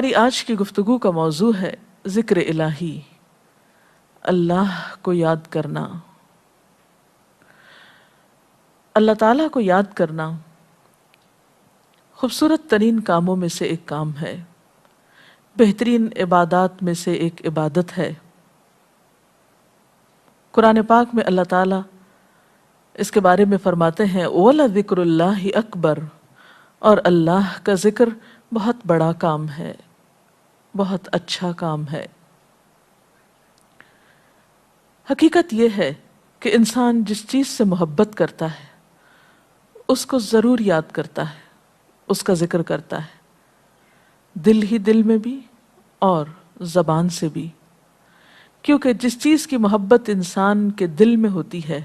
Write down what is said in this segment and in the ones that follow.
ہماری آج کی گفتگو کا موضوع ہے ذکر الہی، اللہ کو یاد کرنا۔ اللہ تعالیٰ کو یاد کرنا خوبصورت ترین کاموں میں سے ایک کام ہے، بہترین عبادات میں سے ایک عبادت ہے۔ قرآن پاک میں اللہ تعالیٰ اس کے بارے میں فرماتے ہیں وَلَذِكْرُ اللَّهِ أَكْبَرُ، اور اللہ کا ذکر بہت بڑا کام ہے، بہت اچھا کام ہے۔ حقیقت یہ ہے کہ انسان جس چیز سے محبت کرتا ہے اس کو ضرور یاد کرتا ہے، اس کا ذکر کرتا ہے، دل ہی دل میں بھی اور زبان سے بھی، کیونکہ جس چیز کی محبت انسان کے دل میں ہوتی ہے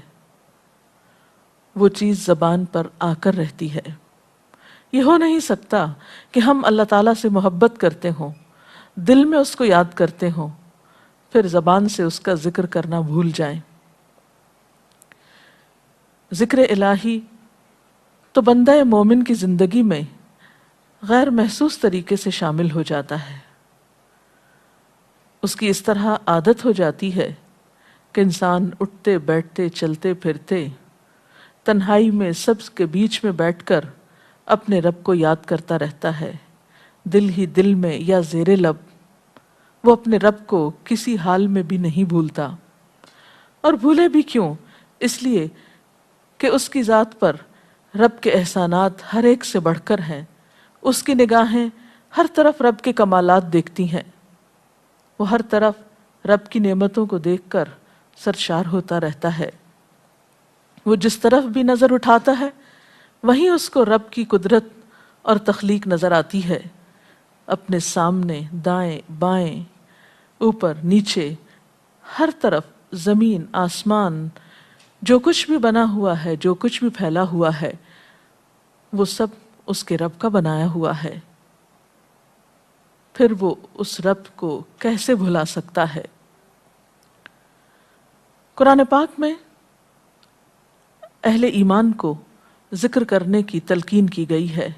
وہ چیز زبان پر آ کر رہتی ہے۔ یہ ہو نہیں سکتا کہ ہم اللہ تعالیٰ سے محبت کرتے ہوں، دل میں اس کو یاد کرتے ہوں، پھر زبان سے اس کا ذکر کرنا بھول جائیں۔ ذکر الہی تو بندہ مومن کی زندگی میں غیر محسوس طریقے سے شامل ہو جاتا ہے۔ اس کی اس طرح عادت ہو جاتی ہے کہ انسان اٹھتے بیٹھتے چلتے پھرتے تنہائی میں سب کے بیچ میں بیٹھ کر اپنے رب کو یاد کرتا رہتا ہے، دل ہی دل میں یا زیر لب وہ اپنے رب کو کسی حال میں بھی نہیں بھولتا۔ اور بھولے بھی کیوں؟ اس لیے کہ اس کی ذات پر رب کے احسانات ہر ایک سے بڑھ کر ہیں، اس کی نگاہیں ہر طرف رب کے کمالات دیکھتی ہیں، وہ ہر طرف رب کی نعمتوں کو دیکھ کر سرشار ہوتا رہتا ہے۔ وہ جس طرف بھی نظر اٹھاتا ہے وہیں اس کو رب کی قدرت اور تخلیق نظر آتی ہے، اپنے سامنے، دائیں بائیں، اوپر نیچے، ہر طرف زمین آسمان، جو کچھ بھی بنا ہوا ہے، جو کچھ بھی پھیلا ہوا ہے وہ سب اس کے رب کا بنایا ہوا ہے۔ پھر وہ اس رب کو کیسے بھلا سکتا ہے؟ قرآن پاک میں اہل ایمان کو ذکر کرنے کی تلقین کی گئی ہے۔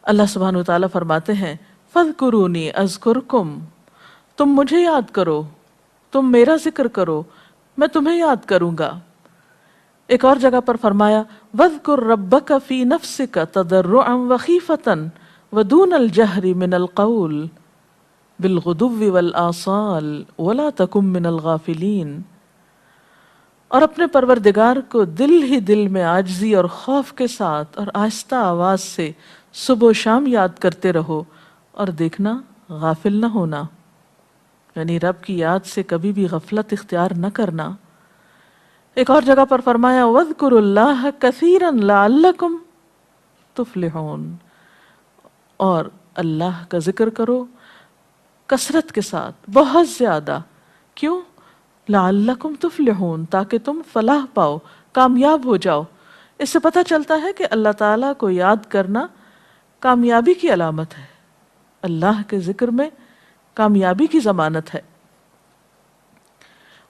اللہ سبحانہ وتعالیٰ فرماتے ہیں فَاذْكُرُونِي أَذْكُرْكُمْ، تم مجھے یاد کرو، تم میرا ذکر کرو، میں تمہیں یاد کروں گا۔ ایک اور جگہ پر فرمایا وَاذْكُرْ رَبَّكَ فِي نَفْسِكَ تَضَرُّعًا وَخِيفَةً وَدُونَ الْجَهْرِ مِنَ الْقَوْلِ بِالْغُدُوِّ وَالْآصَالِ وَلَا تَكُن مِّنَ الْغَافِلِينَ، اور اپنے پروردگار کو دل ہی دل میں عاجزی اور خوف کے ساتھ اور آہستہ آواز سے صبح و شام یاد کرتے رہو، اور دیکھنا غافل نہ ہونا، یعنی رب کی یاد سے کبھی بھی غفلت اختیار نہ کرنا۔ ایک اور جگہ پر فرمایا وَاذْكُرُوا اللَّهَ كَثِيرًا لَعَلَّكُمْ تُفْلِحُونَ، اور اللہ کا ذکر کرو کثرت کے ساتھ، بہت زیادہ۔ کیوں؟ لَعَلَّكُمْ تُفْلِحُونَ، تاکہ تم فلاح پاؤ، کامیاب ہو جاؤ۔ اس سے پتہ چلتا ہے کہ اللہ تعالیٰ کو یاد کرنا کامیابی کی علامت ہے، اللہ کے ذکر میں کامیابی کی ضمانت ہے۔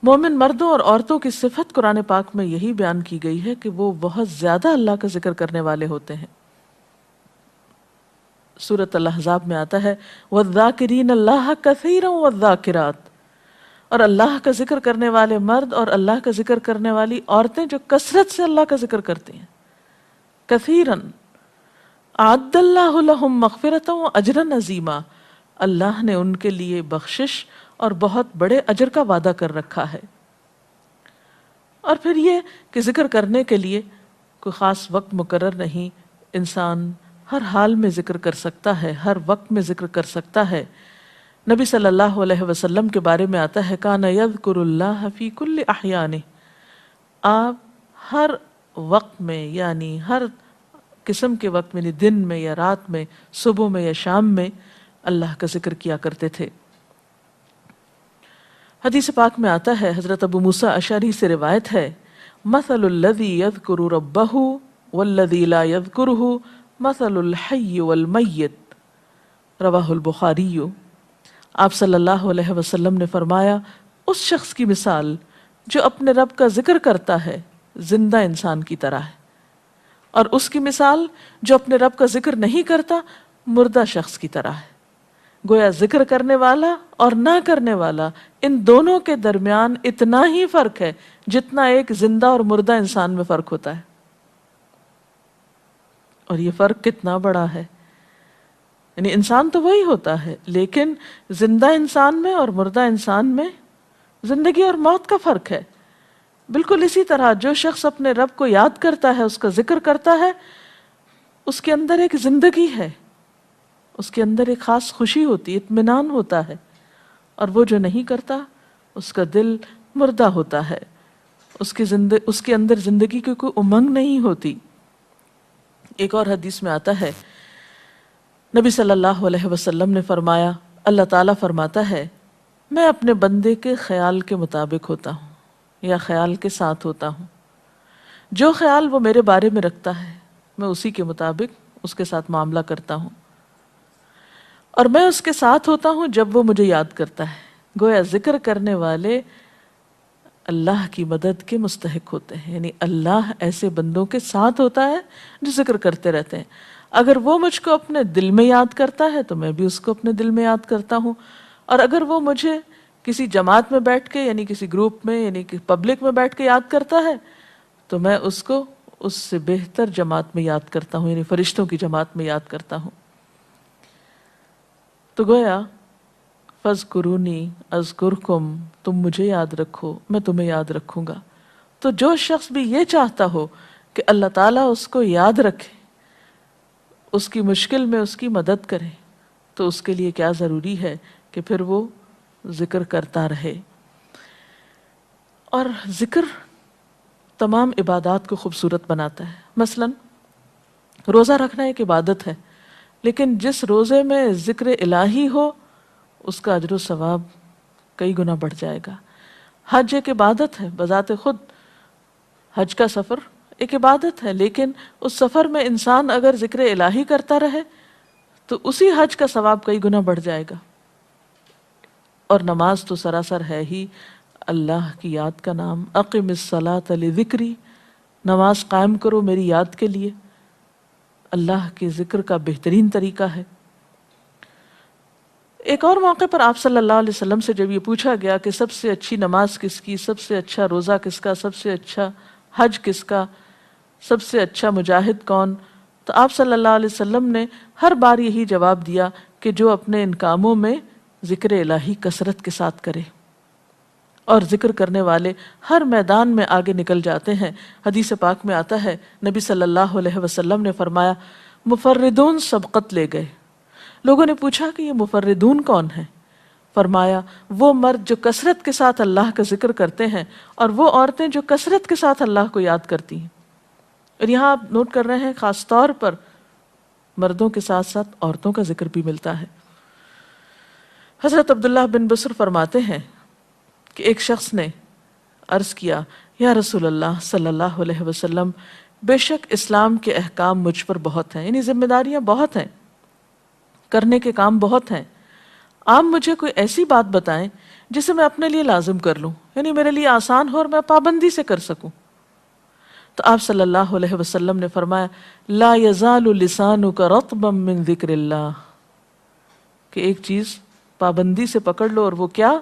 مومن مردوں اور عورتوں کی صفت قرآن پاک میں یہی بیان کی گئی ہے کہ وہ بہت زیادہ اللہ کا ذکر کرنے والے ہوتے ہیں۔ سورۃ الاحزاب میں آتا ہے وَالذَّاكِرِينَ اللَّهَ كَثِيرًا وَالذَّاكِرَاتِ، اور اللہ کا ذکر کرنے والے مرد اور اللہ کا ذکر کرنے والی عورتیں جو کثرت سے اللہ کا ذکر کرتی ہیں۔ کثیراً اعد اللہ لہم مغفرۃ واجرا عظیما، اللہ نے ان کے لیے بخشش اور بہت بڑے اجر کا وعدہ کر رکھا ہے۔ اور پھر یہ کہ ذکر کرنے کے لیے کوئی خاص وقت مقرر نہیں، انسان ہر حال میں ذکر کر سکتا ہے، ہر وقت میں ذکر کر سکتا ہے۔ نبی صلی اللہ علیہ وسلم کے بارے میں آتا ہے کان یذکر اللہ فی کل احیانہ، آپ ہر وقت میں، یعنی ہر قسم کے وقت میں، یعنی دن میں یا رات میں، صبح میں یا شام میں اللہ کا ذکر کیا کرتے تھے۔ حدیث پاک میں آتا ہے، حضرت ابو موسیٰ اشعری سے روایت ہے مثل الذی یذکر ربہ والذی لا یذکرہ مثل الحی والمیت، رواہ البخاری۔ آپ صلی اللہ علیہ وسلم نے فرمایا اس شخص کی مثال جو اپنے رب کا ذکر کرتا ہے زندہ انسان کی طرح ہے، اور اس کی مثال جو اپنے رب کا ذکر نہیں کرتا مردہ شخص کی طرح ہے۔ گویا ذکر کرنے والا اور نہ کرنے والا ان دونوں کے درمیان اتنا ہی فرق ہے جتنا ایک زندہ اور مردہ انسان میں فرق ہوتا ہے. اور یہ فرق کتنا بڑا ہے. یعنی انسان تو وہی ہوتا ہے، لیکن زندہ انسان میں اور مردہ انسان میں زندگی اور موت کا فرق ہے. بالکل اسی طرح جو شخص اپنے رب کو یاد کرتا ہے، اس کا ذکر کرتا ہے، اس کے اندر ایک زندگی ہے، اس کے اندر ایک خاص خوشی ہوتی، اطمینان ہوتا ہے. اور وہ جو نہیں کرتا اس کا دل مردہ ہوتا ہے، اس کے اندر زندگی کی کوئی امنگ نہیں ہوتی. ایک اور حدیث میں آتا ہے، نبی صلی اللہ علیہ وسلم نے فرمایا، اللہ تعالیٰ فرماتا ہے میں اپنے بندے کے خیال کے مطابق ہوتا ہوں یا خیال کے ساتھ ہوتا ہوں. جو خیال وہ میرے بارے میں رکھتا ہے میں اسی کے مطابق اس کے ساتھ معاملہ کرتا ہوں، اور میں اس کے ساتھ ہوتا ہوں جب وہ مجھے یاد کرتا ہے. گویا ذکر کرنے والے اللہ کی مدد کے مستحق ہوتے ہیں، یعنی اللہ ایسے بندوں کے ساتھ ہوتا ہے جو ذکر کرتے رہتے ہیں. اگر وہ مجھ کو اپنے دل میں یاد کرتا ہے تو میں بھی اس کو اپنے دل میں یاد کرتا ہوں، اور اگر وہ مجھے کسی جماعت میں بیٹھ کے یعنی کسی گروپ میں یعنی کہ پبلک میں بیٹھ کے یاد کرتا ہے تو میں اس کو اس سے بہتر جماعت میں یاد کرتا ہوں، یعنی فرشتوں کی جماعت میں یاد کرتا ہوں. تو گویا فَاذْكُرُونِی اذْکُرْکُم، تم مجھے یاد رکھو میں تمہیں یاد رکھوں گا. تو جو شخص بھی یہ چاہتا ہو کہ اللہ تعالیٰ اس کو یاد رکھے، اس کی مشکل میں اس کی مدد کرے، تو اس کے لیے کیا ضروری ہے کہ پھر وہ ذکر کرتا رہے. اور ذکر تمام عبادات کو خوبصورت بناتا ہے. مثلا روزہ رکھنا ایک عبادت ہے، لیکن جس روزے میں ذکر الہی ہو اس کا اجر و ثواب کئی گنا بڑھ جائے گا. حج ایک عبادت ہے بذات خود، حج کا سفر ایک عبادت ہے، لیکن اس سفر میں انسان اگر ذکر الہی کرتا رہے تو اسی حج کا ثواب کئی گنا بڑھ جائے گا. اور نماز تو سراسر ہے ہی اللہ کی یاد کا نام. اقم الصلاۃ لذکری، نماز قائم کرو میری یاد کے لیے. اللہ کے ذکر کا بہترین طریقہ ہے. ایک اور موقع پر آپ صلی اللہ علیہ وسلم سے جب یہ پوچھا گیا کہ سب سے اچھی نماز کس کی، سب سے اچھا روزہ کس کا، سب سے اچھا حج کس کا، سب سے اچھا مجاہد کون، تو آپ صلی اللہ علیہ وسلم نے ہر بار یہی جواب دیا کہ جو اپنے ان کاموں میں ذکر الہی کثرت کے ساتھ کرے. اور ذکر کرنے والے ہر میدان میں آگے نکل جاتے ہیں. حدیث پاک میں آتا ہے نبی صلی اللہ علیہ وسلم نے فرمایا مفردون سبقت لے گئے. لوگوں نے پوچھا کہ یہ مفردون کون ہیں؟ فرمایا وہ مرد جو کثرت کے ساتھ اللہ کا ذکر کرتے ہیں اور وہ عورتیں جو کثرت کے ساتھ اللہ کو یاد کرتی ہیں. اور یہاں آپ نوٹ کر رہے ہیں خاص طور پر مردوں کے ساتھ ساتھ عورتوں کا ذکر بھی ملتا ہے. حضرت عبداللہ بن بصر فرماتے ہیں کہ ایک شخص نے عرض کیا یا رسول اللہ صلی اللہ علیہ وسلم، بے شک اسلام کے احکام مجھ پر بہت ہیں، یعنی ذمہ داریاں بہت ہیں، کرنے کے کام بہت ہیں. آپ مجھے کوئی ایسی بات بتائیں جسے میں اپنے لیے لازم کر لوں، یعنی میرے لیے آسان ہو اور میں پابندی سے کر سکوں. تو آپ صلی اللہ علیہ وسلم نے فرمایا لا یزال لسانک رطبا من ذکر اللہ، کہ ایک چیز پابندی سے پکڑ لو، اور وہ کیا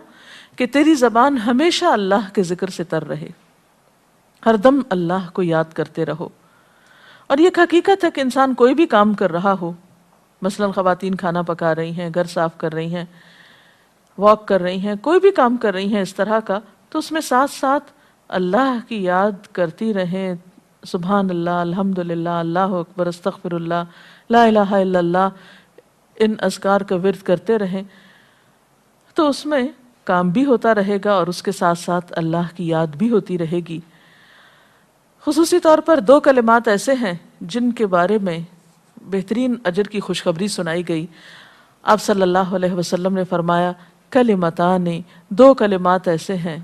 کہ تیری زبان ہمیشہ اللہ کے ذکر سے تر رہے، ہر دم اللہ کو یاد کرتے رہو. اور یہ ایک حقیقت ہے کہ انسان کوئی بھی کام کر رہا ہو، مثلا خواتین کھانا پکا رہی ہیں، گھر صاف کر رہی ہیں، واک کر رہی ہیں، کوئی بھی کام کر رہی ہیں اس طرح کا، تو اس میں ساتھ ساتھ اللہ کی یاد کرتی رہیں. سبحان اللہ، الحمدللہ، اللہ اکبر، استغفر اللہ، لا الہ الا اللہ، ان اذکار کا ورد کرتے رہیں، تو اس میں کام بھی ہوتا رہے گا اور اس کے ساتھ ساتھ اللہ کی یاد بھی ہوتی رہے گی. خصوصی طور پر 2 کلمات ایسے ہیں جن کے بارے میں بہترین اجر کی خوشخبری سنائی گئی. آپ صلی اللہ علیہ وسلم نے فرمایا کلمتان، 2 کلمات ایسے ہیں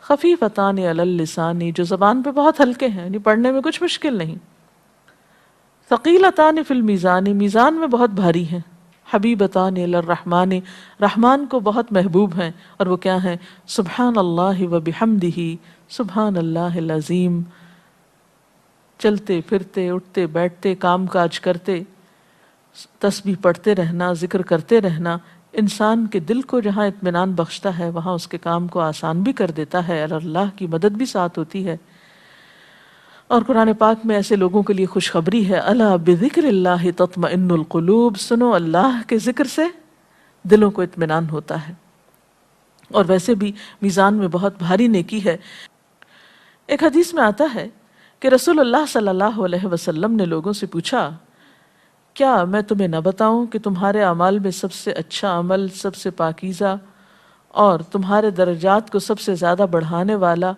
خفیفتان علی اللسان، جو زبان پہ بہت ہلکے ہیں، یعنی پڑھنے میں کچھ مشکل نہیں، ثقیلتان فی المیزان، میزان میں بہت بھاری ہیں، حبیبتان الی الرحمن، رحمان کو بہت محبوب ہیں، اور وہ کیا ہیں؟ سبحان اللہ و بحمدہ، سبحان اللہ العظیم. چلتے پھرتے، اٹھتے بیٹھتے، کام کاج کرتے تسبیح پڑھتے رہنا، ذکر کرتے رہنا، انسان کے دل کو جہاں اطمینان بخشتا ہے وہاں اس کے کام کو آسان بھی کر دیتا ہے، اور اللہ کی مدد بھی ساتھ ہوتی ہے۔ اور قرآن پاک میں ایسے لوگوں کے لیے خوشخبری ہے، الا بذکر اللہ تطمئن القلوب، سنو اللہ کے ذکر سے دلوں کو اطمینان ہوتا ہے۔ اور ویسے بھی میزان میں بہت بھاری نیکی ہے۔ ایک حدیث میں آتا ہے کہ رسول اللہ صلی اللہ علیہ وسلم نے لوگوں سے پوچھا، کیا میں تمہیں نہ بتاؤں کہ تمہارے اعمال میں سب سے اچھا عمل، سب سے پاکیزہ اور تمہارے درجات کو سب سے زیادہ بڑھانے والا،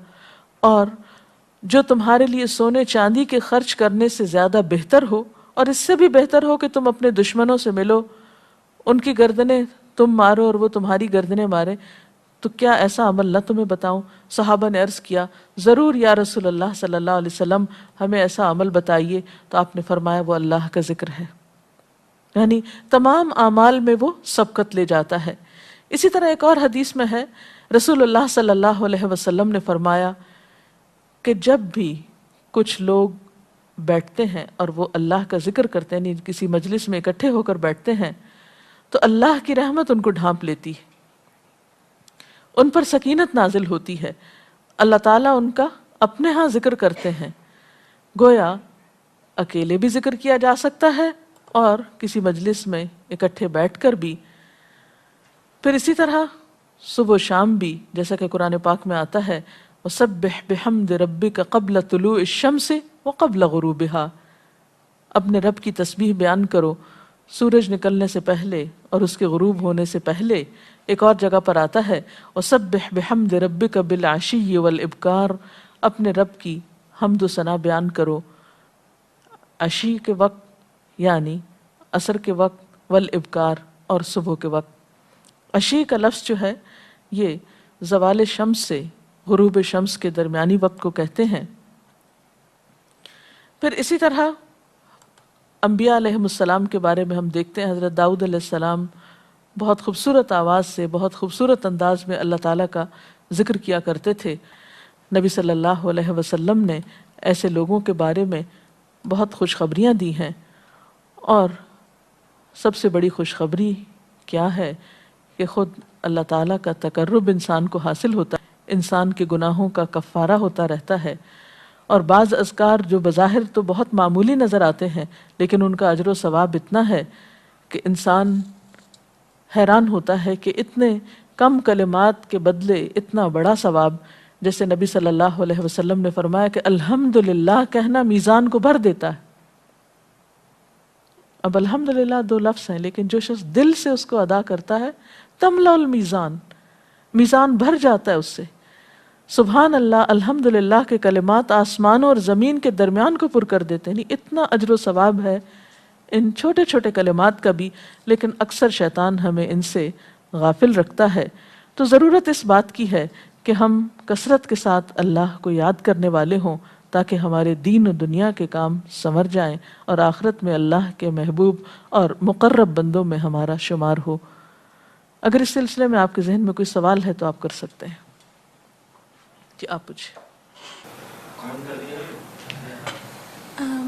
اور جو تمہارے لیے سونے چاندی کے خرچ کرنے سے زیادہ بہتر ہو، اور اس سے بھی بہتر ہو کہ تم اپنے دشمنوں سے ملو، ان کی گردنیں تم مارو اور وہ تمہاری گردنیں مارے، تو کیا ایسا عمل نہ تمہیں بتاؤں؟ صحابہ نے عرض کیا، ضرور یا رسول اللہ صلی اللہ علیہ وسلم، ہمیں ایسا عمل بتائیے۔ تو آپ نے فرمایا وہ اللہ کا ذکر ہے، یعنی تمام اعمال میں وہ سبقت لے جاتا ہے۔ اسی طرح ایک اور حدیث میں ہے، رسول اللہ صلی اللہ علیہ وسلم نے فرمایا کہ جب بھی کچھ لوگ بیٹھتے ہیں اور وہ اللہ کا ذکر کرتے ہیں، یعنی کسی مجلس میں اکٹھے ہو کر بیٹھتے ہیں، تو اللہ کی رحمت ان کو ڈھانپ لیتی ہے، ان پر سکینت نازل ہوتی ہے، اللہ تعالیٰ ان کا اپنے ہاں ذکر کرتے ہیں۔ گویا اکیلے بھی ذکر کیا جا سکتا ہے اور کسی مجلس میں اکٹھے بیٹھ کر بھی۔ پھر اسی طرح صبح و شام بھی، جیسا کہ قرآن پاک میں آتا ہے، وَسَبِّحْ بِحَمْدِ رَبِّكَ قَبْلَ طُلُوعِ الشَّمْسِ وَقَبْلَ غُرُوبِهَا، اپنے رب کی تسبیح بیان کرو سورج نکلنے سے پہلے اور اس کے غروب ہونے سے پہلے۔ ایک اور جگہ پر آتا ہے وَسَبِّحْ بِحَمْدِ رَبِّكَ بِالْعَشِيِّ وَالْإِبْكَارِ، اپنے رب کی حمد و ثنا بیان کرو عشی کے وقت یعنی عصر کے وقت، والابکار اور صبح کے وقت۔ عشی کا لفظ جو ہے یہ زوال شمس سے غروب شمس کے درمیانی وقت کو کہتے ہیں۔ پھر اسی طرح انبیاء علیہ السلام کے بارے میں ہم دیکھتے ہیں، حضرت داؤد علیہ السلام بہت خوبصورت آواز سے، بہت خوبصورت انداز میں اللہ تعالیٰ کا ذکر کیا کرتے تھے۔ نبی صلی اللہ علیہ وسلم نے ایسے لوگوں کے بارے میں بہت خوشخبریاں دی ہیں، اور سب سے بڑی خوشخبری کیا ہے کہ خود اللہ تعالیٰ کا تقرب انسان کو حاصل ہوتا ہے، انسان کے گناہوں کا کفارہ ہوتا رہتا ہے، اور بعض اذکار جو بظاہر تو بہت معمولی نظر آتے ہیں لیکن ان کا اجر و ثواب اتنا ہے کہ انسان حیران ہوتا ہے کہ اتنے کم کلمات کے بدلے اتنا بڑا ثواب۔ جیسے نبی صلی اللہ علیہ وسلم نے فرمایا کہ الحمدللہ کہنا میزان کو بھر دیتا ہے۔ اب الحمدللہ دو لفظ ہیں، لیکن جو شخص دل سے اس کو ادا کرتا ہے تملا المیزان، میزان بھر جاتا ہے اس سے۔ سبحان اللہ، الحمدللہ کے کلمات آسمانوں اور زمین کے درمیان کو پر کر دیتے ہیں، اتنا اجر و ثواب ہے ان چھوٹے چھوٹے کلمات کا بھی، لیکن اکثر شیطان ہمیں ان سے غافل رکھتا ہے۔ تو ضرورت اس بات کی ہے کہ ہم کثرت کے ساتھ اللہ کو یاد کرنے والے ہوں، تاکہ ہمارے دین و دنیا کے کام سنور جائیں اور آخرت میں اللہ کے محبوب اور مقرب بندوں میں ہمارا شمار ہو۔ اگر اس سلسلے میں آپ کے ذہن میں کوئی سوال ہے تو آپ کر سکتے ہیں۔ جی آپ پوچھیں۔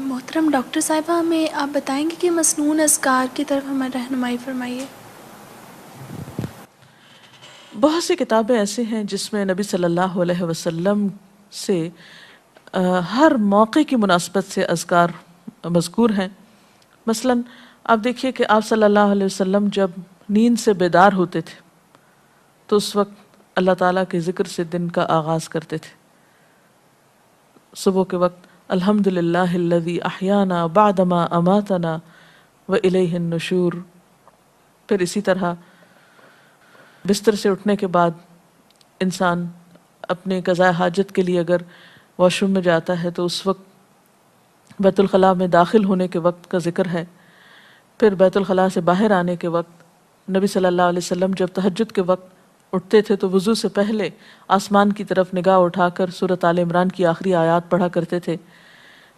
محترم ڈاکٹر صاحبہ، ہمیں آپ بتائیں گے کہ مسنون اذکار کی طرف ہمیں رہنمائی فرمائیے۔ بہت سی کتابیں ایسے ہیں جس میں نبی صلی اللہ علیہ وسلم سے ہر موقع کی مناسبت سے اذکار مذکور ہیں۔ مثلا آپ دیکھیے کہ آپ صلی اللہ علیہ وسلم جب نیند سے بیدار ہوتے تھے تو اس وقت اللہ تعالیٰ کے ذکر سے دن کا آغاز کرتے تھے۔ صبح کے وقت الحمدللہ الذی احیانا بعدما اماتنا والیہ النشور۔ پھر اسی طرح بستر سے اٹھنے کے بعد انسان اپنے قضاء حاجت کے لیے اگر واش روم میں جاتا ہے تو اس وقت بیت الخلاء میں داخل ہونے کے وقت کا ذکر ہے۔ پھر بیت الخلاء سے باہر آنے کے وقت نبی صلی اللہ علیہ وسلم جب تہجد کے وقت اٹھتے تھے تو وضو سے پہلے آسمان کی طرف نگاہ اٹھا کر سورۃ آل عمران کی آخری آیات پڑھا کرتے تھے۔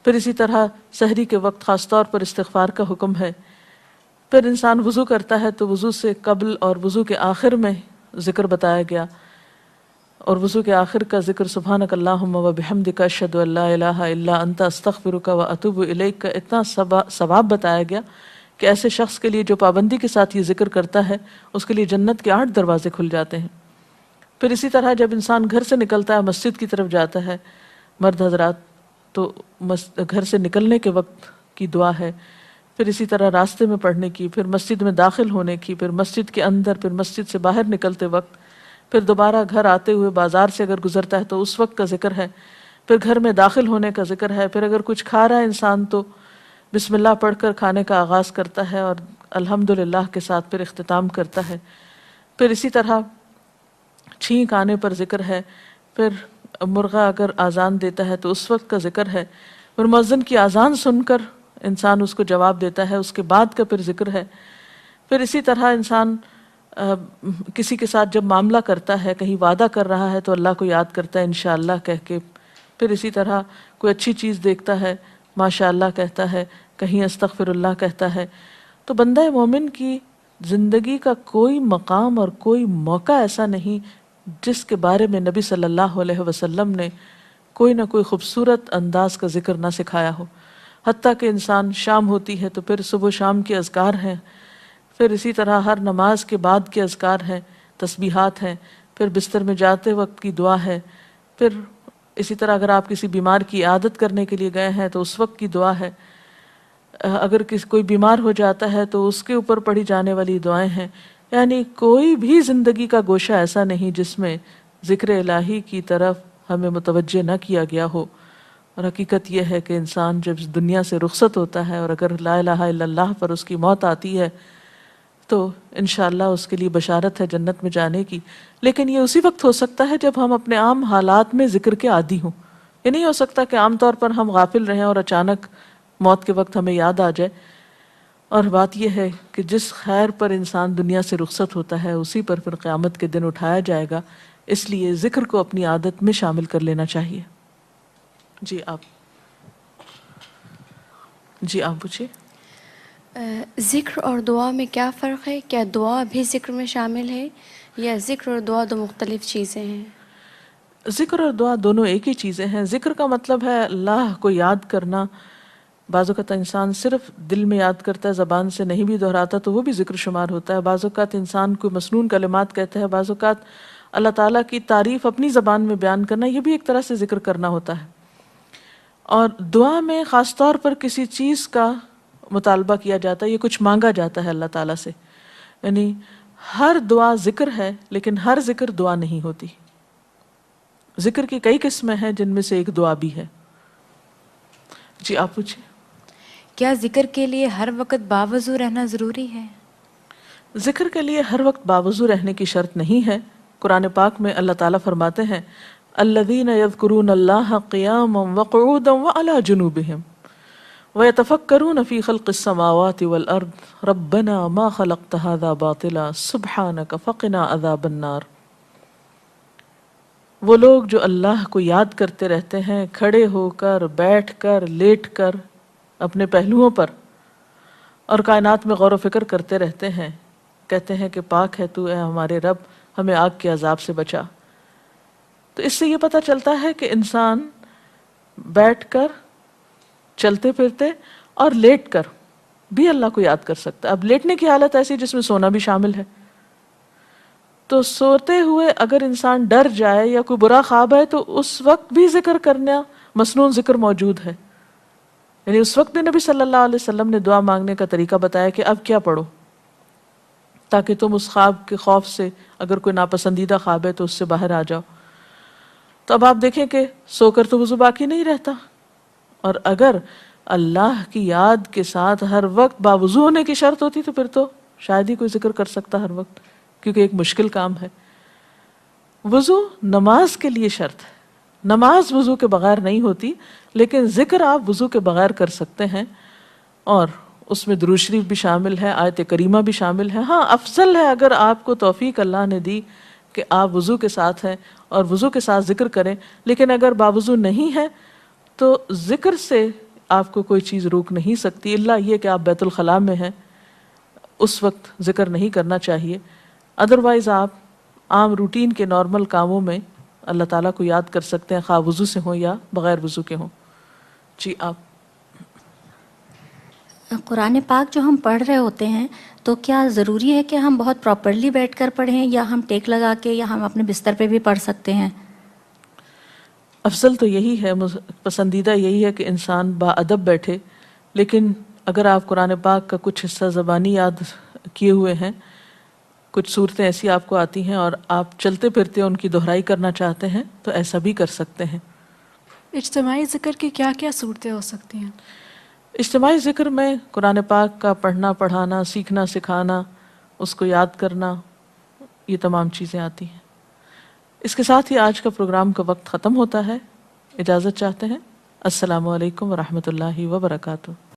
پھر اسی طرح سحری کے وقت خاص طور پر استغفار کا حکم ہے۔ پھر انسان وضو کرتا ہے تو وضو سے قبل اور وضو کے آخر میں ذکر بتایا گیا، اور وضو کے آخر کا ذکر سبحانک اللہم و بحمدک اشہد ان لا الہ الا انت استغفرک و اتوب الیک کا اتنا ثواب بتایا گیا کہ ایسے شخص کے لیے جو پابندی کے ساتھ یہ ذکر کرتا ہے اس کے لیے جنت کے 8 دروازے کھل جاتے ہیں۔ پھر اسی طرح جب انسان گھر سے نکلتا ہے، مسجد کی طرف جاتا ہے، مرد حضرات، تو گھر سے نکلنے کے وقت کی دعا ہے، پھر اسی طرح راستے میں پڑھنے کی، پھر مسجد میں داخل ہونے کی، پھر مسجد کے اندر، پھر مسجد سے باہر نکلتے وقت، پھر دوبارہ گھر آتے ہوئے بازار سے اگر گزرتا ہے تو اس وقت کا ذکر ہے، پھر گھر میں داخل ہونے کا ذکر ہے، پھر اگر کچھ کھا رہا ہے انسان تو بسم اللہ پڑھ کر کھانے کا آغاز کرتا ہے اور الحمدللہ کے ساتھ پھر اختتام کرتا ہے، پھر اسی طرح چھینک آنے پر ذکر ہے، پھر مرغا اگر آذان دیتا ہے تو اس وقت کا ذکر ہے، پھر مؤذن کی آذان سن کر انسان اس کو جواب دیتا ہے، اس کے بعد کا پھر ذکر ہے، پھر اسی طرح انسان کسی کے ساتھ جب معاملہ کرتا ہے، کہیں وعدہ کر رہا ہے تو اللہ کو یاد کرتا ہے انشاءاللہ کہہ کے، پھر اسی طرح کوئی اچھی چیز دیکھتا ہے ماشاءاللہ کہتا ہے، کہیں استغفر اللہ کہتا ہے۔ تو بندہ مومن کی زندگی کا کوئی مقام اور کوئی موقع ایسا نہیں جس کے بارے میں نبی صلی اللہ علیہ وسلم نے کوئی نہ کوئی خوبصورت انداز کا ذکر نہ سکھایا ہو۔ حتیٰ کہ انسان شام ہوتی ہے تو پھر صبح و شام کے اذکار ہیں، پھر اسی طرح ہر نماز کے بعد کے اذکار ہیں، تسبیحات ہیں، پھر بستر میں جاتے وقت کی دعا ہے، پھر اسی طرح اگر آپ کسی بیمار کی عیادت کرنے کے لیے گئے ہیں تو اس وقت کی دعا ہے، اگر کوئی بیمار ہو جاتا ہے تو اس کے اوپر پڑھی جانے والی دعائیں ہیں۔ یعنی کوئی بھی زندگی کا گوشہ ایسا نہیں جس میں ذکر الہی کی طرف ہمیں متوجہ نہ کیا گیا ہو۔ اور حقیقت یہ ہے کہ انسان جب اس دنیا سے رخصت ہوتا ہے اور اگر لا الہ الا اللہ پر اس کی موت آتی ہے تو انشاءاللہ اس کے لیے بشارت ہے جنت میں جانے کی، لیکن یہ اسی وقت ہو سکتا ہے جب ہم اپنے عام حالات میں ذکر کے عادی ہوں۔ یہ نہیں ہو سکتا کہ عام طور پر ہم غافل رہیں اور اچانک موت کے وقت ہمیں یاد آ جائے۔ اور بات یہ ہے کہ جس خیر پر انسان دنیا سے رخصت ہوتا ہے اسی پر پھر قیامت کے دن اٹھایا جائے گا، اس لیے ذکر کو اپنی عادت میں شامل کر لینا چاہیے۔ جی آپ پوچھیے۔ ذکر اور دعا میں کیا فرق ہے؟ کیا دعا بھی ذکر میں شامل ہے یا ذکر اور دعا دو مختلف چیزیں ہیں؟ ذکر اور دعا دونوں ایک ہی چیزیں ہیں۔ ذکر کا مطلب ہے اللہ کو یاد کرنا۔ بعض اوقات انسان صرف دل میں یاد کرتا ہے، زبان سے نہیں بھی دہراتا تو وہ بھی ذکر شمار ہوتا ہے۔ بعض اوقات انسان کوئی مسنون کلمات کہتا ہے، بعض اوقات اللہ تعالیٰ کی تعریف اپنی زبان میں بیان کرنا، یہ بھی ایک طرح سے ذکر کرنا ہوتا ہے۔ اور دعا میں خاص طور پر کسی چیز کا مطالبہ کیا جاتا ہے، یہ کچھ مانگا جاتا ہے اللہ تعالیٰ سے۔ یعنی ہر دعا ذکر ہے لیکن ہر ذکر دعا نہیں ہوتی۔ ذکر کی کئی قسمیں ہیں جن میں سے ایک دعا بھی ہے۔ جی آپ پوچھیں۔ کیا ذکر کے لیے ہر وقت باوضو رہنا ضروری ہے؟ ذکر کے لیے ہر وقت باوضو رہنے کی شرط نہیں ہے۔ قرآن پاک میں اللہ تعالیٰ فرماتے ہیں الذین یذکرون اللہ قیاما وقعودا وعلی جنوبہم وَيَتَفَكَّرُونَ فِي خَلْقِ السَّمَاوَاتِ وَالْأَرْضِ رَبَّنَا مَا خَلَقْتَ هَذَا بَاطِلًا سُبْحَانَكَ فَقِنَا عَذَابَ النَّارِ۔ وہ لوگ جو اللہ کو یاد کرتے رہتے ہیں کھڑے ہو کر، بیٹھ کر، لیٹ کر، اپنے پہلوؤں پر، اور کائنات میں غور و فکر کرتے رہتے ہیں، کہتے ہیں کہ پاک ہے تو اے ہمارے رب، ہمیں آگ کے عذاب سے بچا۔ تو اس سے یہ پتہ چلتا ہے کہ انسان بیٹھ کر، چلتے پھرتے اور لیٹ کر بھی اللہ کو یاد کر سکتا ہے۔ اب لیٹنے کی حالت ایسی جس میں سونا بھی شامل ہے، تو سوتے ہوئے اگر انسان ڈر جائے یا کوئی برا خواب ہے تو اس وقت بھی ذکر کرنا، مسنون ذکر موجود ہے۔ یعنی اس وقت بھی نبی صلی اللہ علیہ وسلم نے دعا مانگنے کا طریقہ بتایا کہ اب کیا پڑھو، تاکہ تم اس خواب کے خوف سے، اگر کوئی ناپسندیدہ خواب ہے تو اس سے باہر آ جاؤ۔ تو اب آپ دیکھیں کہ سو کر تو وضو باقی نہیں رہتا، اور اگر اللہ کی یاد کے ساتھ ہر وقت باوضو ہونے کی شرط ہوتی تو پھر تو شاید ہی کوئی ذکر کر سکتا ہر وقت، کیونکہ ایک مشکل کام ہے۔ وضو نماز کے لیے شرط ہے، نماز وضو کے بغیر نہیں ہوتی، لیکن ذکر آپ وضو کے بغیر کر سکتے ہیں، اور اس میں درود شریف بھی شامل ہے، آیت کریمہ بھی شامل ہے۔ ہاں افضل ہے اگر آپ کو توفیق اللہ نے دی کہ آپ وضو کے ساتھ ہیں اور وضو کے ساتھ ذکر کریں، لیکن اگر باوضو نہیں ہے تو ذکر سے آپ کو کوئی چیز روک نہیں سکتی، الا یہ کہ آپ بیت الخلاء میں ہیں، اس وقت ذکر نہیں کرنا چاہیے۔ ادروائز آپ عام روٹین کے نارمل کاموں میں اللہ تعالیٰ کو یاد کر سکتے ہیں، خواہ وضو سے ہوں یا بغیر وضو کے ہوں۔ جی آپ قرآن پاک جو ہم پڑھ رہے ہوتے ہیں تو کیا ضروری ہے کہ ہم بہت پراپرلی بیٹھ کر پڑھیں یا ہم ٹیک لگا کے یا ہم اپنے بستر پہ بھی پڑھ سکتے ہیں؟ افضل تو یہی ہے، پسندیدہ یہی ہے کہ انسان با ادب بیٹھے، لیکن اگر آپ قرآن پاک کا کچھ حصہ زبانی یاد کیے ہوئے ہیں، کچھ صورتیں ایسی آپ کو آتی ہیں اور آپ چلتے پھرتے ان کی دہرائی کرنا چاہتے ہیں تو ایسا بھی کر سکتے ہیں۔ اجتماعی ذکر کی کیا کیا صورتیں ہو سکتی ہیں؟ اجتماعی ذکر میں قرآن پاک کا پڑھنا، پڑھانا، سیکھنا، سکھانا، اس کو یاد کرنا، یہ تمام چیزیں آتی ہیں۔ اس کے ساتھ ہی آج کا پروگرام کا وقت ختم ہوتا ہے، اجازت چاہتے ہیں۔ السلام علیکم ورحمۃ اللہ وبرکاتہ۔